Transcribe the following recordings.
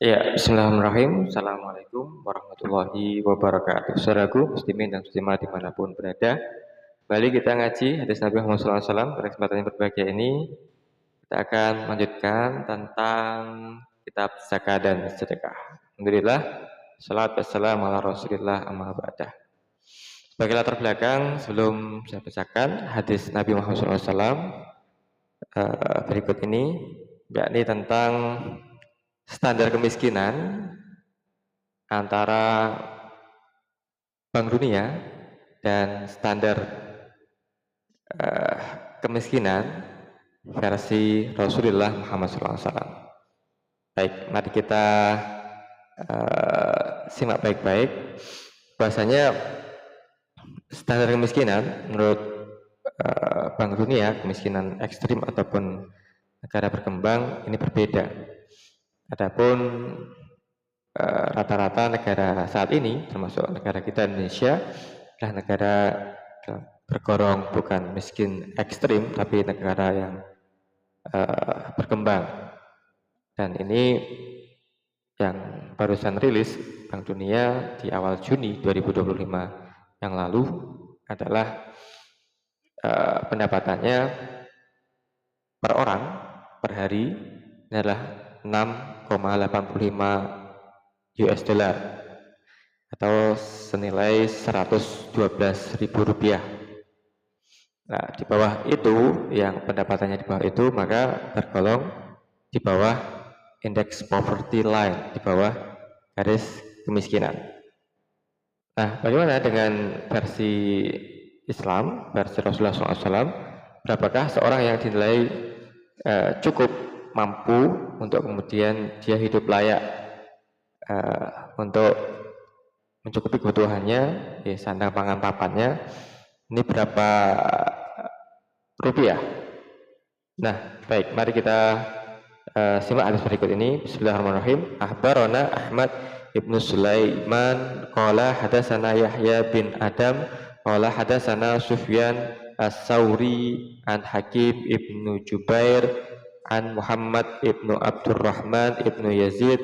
Ya, bismillahirrahmanirrahim. Assalamualaikum warahmatullahi wabarakatuh. Saudaraku, muslimin dan muslimat dimanapun berada. Kembali kita ngaji hadis Nabi Muhammad SAW. Pada kesempatan yang berbahagia ini, kita akan melanjutkan tentang kitab zakat dan sedekah. Alhamdulillah, salatu wassalamu ala rasulillah amma ba'dah. Sebagai latar belakang, sebelum saya bacakan hadis Nabi Muhammad SAW berikut ini, yakni tentang standar kemiskinan antara Bank Dunia dan standar kemiskinan versi Rasulullah Muhammad SAW. Baik, mari kita simak baik-baik. Bahasanya standar kemiskinan menurut Bank Dunia, kemiskinan ekstrim ataupun negara berkembang ini berbeda. Adapun rata-rata negara saat ini, termasuk negara kita Indonesia, adalah negara bergolong bukan miskin ekstrim, tapi negara yang berkembang. Dan ini yang barusan rilis Bank Dunia di awal Juni 2025 yang lalu adalah pendapatannya per orang per hari adalah 6,85 US dollar atau senilai 112.000 rupiah. Nah, di bawah itu, yang pendapatannya di bawah itu, maka tergolong di bawah indeks poverty line, di bawah garis kemiskinan. Nah, bagaimana dengan versi Islam, versi Rasulullah SAW? Berapakah seorang yang dinilai cukup mampu untuk kemudian dia hidup layak untuk mencukupi kebutuhannya, sandang pangan papannya, ini berapa rupiah? Nah, baik, mari kita simak hadis berikut ini. Bismillahirrahmanirrahim. Akhbarana Ahmad ibnu Sulaiman qala hadatsana Yahya bin Adam qala hadatsana Sufyan As-Sauri an Hakim ibnu Jubair an Muhammad ibnu Abdurrahman ibnu Yazid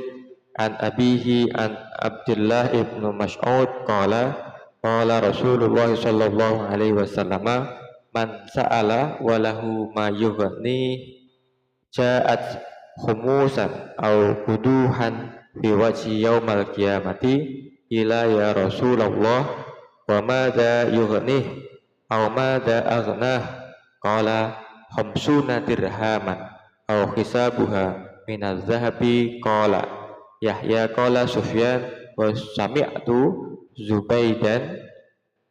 an abihi an Abdullah ibnu Mas'ud qala Rasulullah sallallahu alaihi wasallam man sa'ala walahu ma yughni ja'at khumusan au kuduhan fi wajhi yaumal qiyamati ila ya Rasulullah wa madza yughni au madza aghnah qala khamsuna dirhaman au hisabuha minaz zahabi qala Yahya qala Sufyan wa sami'tu Zubaidan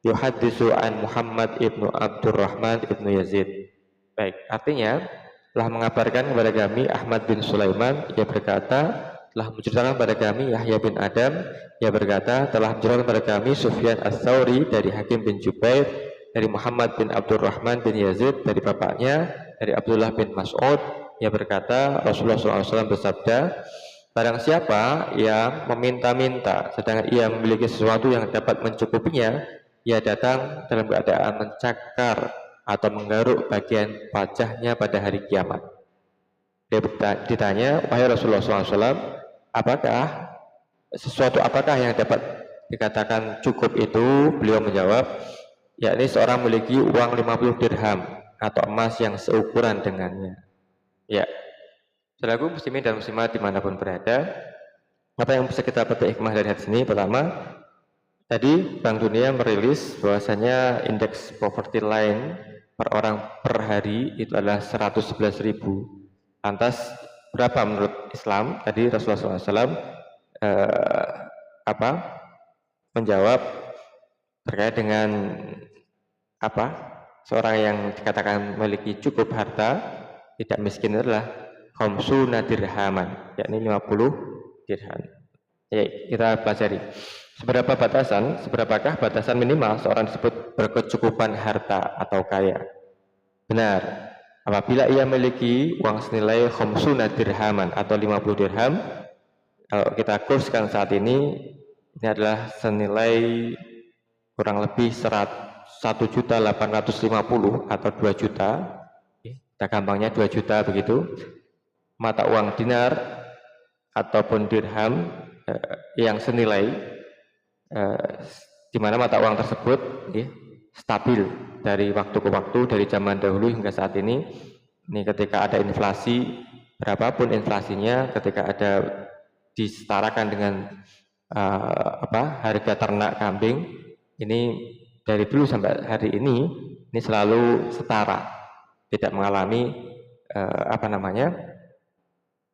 yuhaddisu an Muhammad ibnu Abdurrahman ibnu Yazid. Baik, artinya telah mengabarkan kepada kami Ahmad bin Sulaiman, ia berkata telah menceritakan kepada kami Yahya bin Adam, ia berkata telah menceritakan kepada kami Sufyan As-Sauri dari Hakim bin Jubair, dari Muhammad bin Abdurrahman bin Yazid, dari bapaknya, dari Abdullah bin Mas'ud, ia berkata Rasulullah SAW bersabda, barang siapa yang meminta-minta sedangkan ia memiliki sesuatu yang dapat mencukupinya, ia datang dalam keadaan mencakar atau menggaruk bagian wajahnya pada hari kiamat. Dia ditanya, wahai Rasulullah SAW, apakah yang dapat dikatakan cukup itu? Beliau menjawab, yakni seorang memiliki uang 50 dirham atau emas yang seukuran dengannya. Ya, saudaraku muslimin dan muslimat dimanapun berada, apa yang bisa kita petik hikmah dari hadis ini? Pertama, tadi Bank Dunia merilis bahwasanya indeks poverty line per orang per hari itu adalah 111.000. Lantas berapa menurut Islam? Tadi Rasulullah SAW menjawab terkait dengan seorang yang dikatakan memiliki cukup harta, tidak miskin adalah khamsuna dirhaman, yakni 50 dirham. Ya, kita pelajari. Seberapakah batasan minimal seorang disebut berkecukupan harta atau kaya? Benar, apabila ia memiliki uang senilai khamsuna dirhaman atau 50 dirham, kalau kita kurskan saat ini adalah senilai kurang lebih 1.850.000 atau 2 juta. Kita gampangnya 2 juta begitu. Mata uang dinar ataupun dirham yang senilai di mana mata uang tersebut stabil dari waktu ke waktu, dari zaman dahulu hingga saat ini. Ini ketika ada inflasi, berapapun inflasinya, ketika ada disetarakan dengan harga ternak kambing, ini dari dulu sampai hari ini selalu setara, tidak mengalami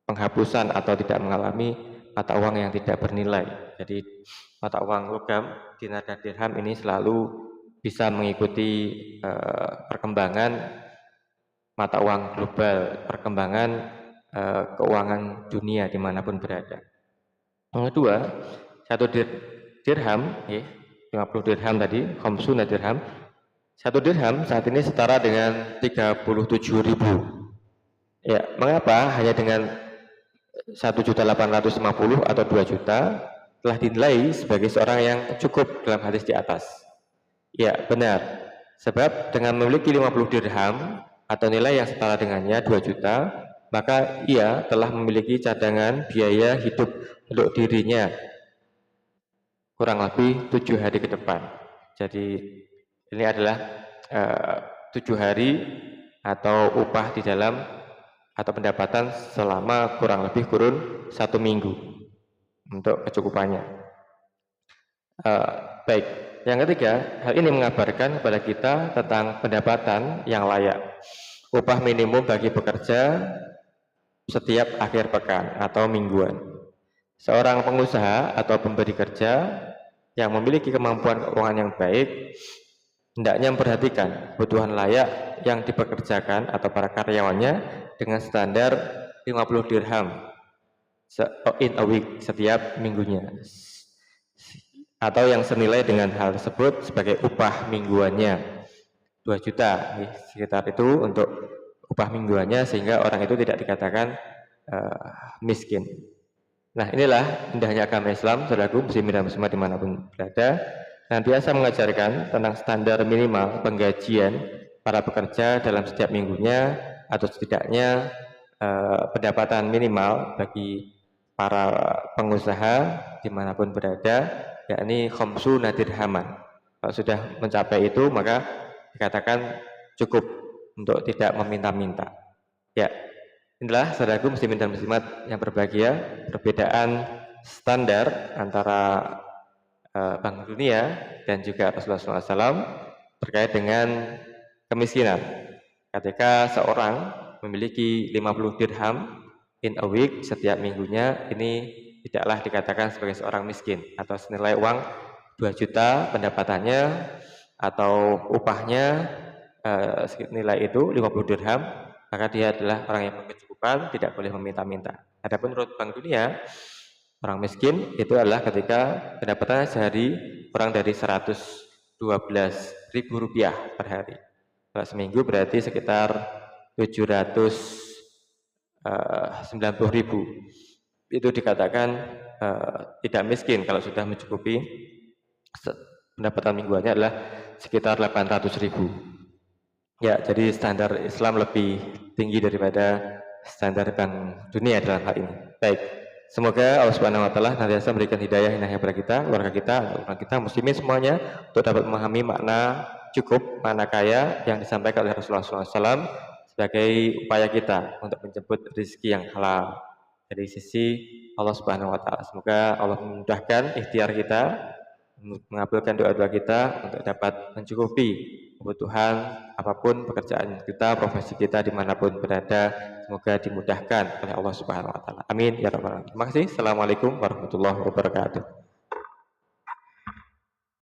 penghapusan atau tidak mengalami mata uang yang tidak bernilai. Jadi mata uang logam, dinar dan dirham ini selalu bisa mengikuti perkembangan mata uang global, perkembangan keuangan dunia dimanapun berada. Yang kedua, satu dirham, 50 dirham tadi, khamsuna dirham. Satu dirham saat ini setara dengan 37.000. Ya, mengapa hanya dengan 1.850 atau 2 juta telah dinilai sebagai seorang yang cukup dalam hadis di atas? Ya, benar. Sebab dengan memiliki 50 dirham atau nilai yang setara dengannya 2 juta, maka ia telah memiliki cadangan biaya hidup untuk dirinya kurang lebih 7 hari ke depan. Jadi ini adalah 7 hari atau upah di dalam atau pendapatan selama kurang lebih 1 minggu untuk kecukupannya. Baik, yang ketiga, hal ini mengabarkan kepada kita tentang pendapatan yang layak. Upah minimum bagi pekerja setiap akhir pekan atau mingguan. Seorang pengusaha atau pemberi kerja yang memiliki kemampuan keuangan yang baik hendaknya memperhatikan kebutuhan layak yang dipekerjakan atau para karyawannya dengan standar 50 dirham in a week setiap minggunya, atau yang senilai dengan hal tersebut sebagai upah mingguannya 2 juta sekitar itu untuk upah mingguannya, sehingga orang itu tidak dikatakan miskin. Nah, inilah indahnya agama Islam, saudaraku muslimin dan muslimat dimanapun berada, yang biasa mengajarkan tentang standar minimal penggajian para pekerja dalam setiap minggunya, atau setidaknya pendapatan minimal bagi para pengusaha dimanapun berada, yakni khamsuna dirhaman. Kalau sudah mencapai itu, maka dikatakan cukup untuk tidak meminta-minta. Ya, inilah saudaraku muslimin dan muslimat yang berbahagia, perbedaan standar antara Bank Dunia dan juga Rasulullah SAW terkait dengan kemiskinan. Ketika seorang memiliki 50 dirham in a week setiap minggunya, ini tidaklah dikatakan sebagai seorang miskin, atau senilai uang 2 juta pendapatannya atau upahnya nilai itu 50 dirham, maka dia adalah orang yang berkecukupan, tidak boleh meminta-minta. Adapun menurut Bank Dunia, orang miskin itu adalah ketika pendapatannya sehari kurang dari 112.000 rupiah per hari. Kalau seminggu berarti sekitar 790.000. Itu dikatakan tidak miskin kalau sudah mencukupi pendapatan mingguannya adalah sekitar 800.000. Ya, jadi standar Islam lebih tinggi daripada standar Bank Dunia dalam hal ini. Baik, semoga Allah Subhanahu Wa Taala nantiasa memberikan hidayah kepada kita, keluarga kita, orang kita, muslimin semuanya, untuk dapat memahami makna cukup, makna kaya yang disampaikan oleh Rasulullah SAW sebagai upaya kita untuk menjemput rezeki yang halal dari sisi Allah Subhanahu Wa Taala. Semoga Allah memudahkan ikhtiar kita, mengabulkan doa-doa kita untuk dapat mencukupi kebutuhan apapun pekerjaan kita, profesi kita dimanapun berada, semoga dimudahkan oleh Allah Subhanahu Wa Taala. Amin ya rabbal alamin. Terima kasih. Assalamualaikum warahmatullahi wabarakatuh.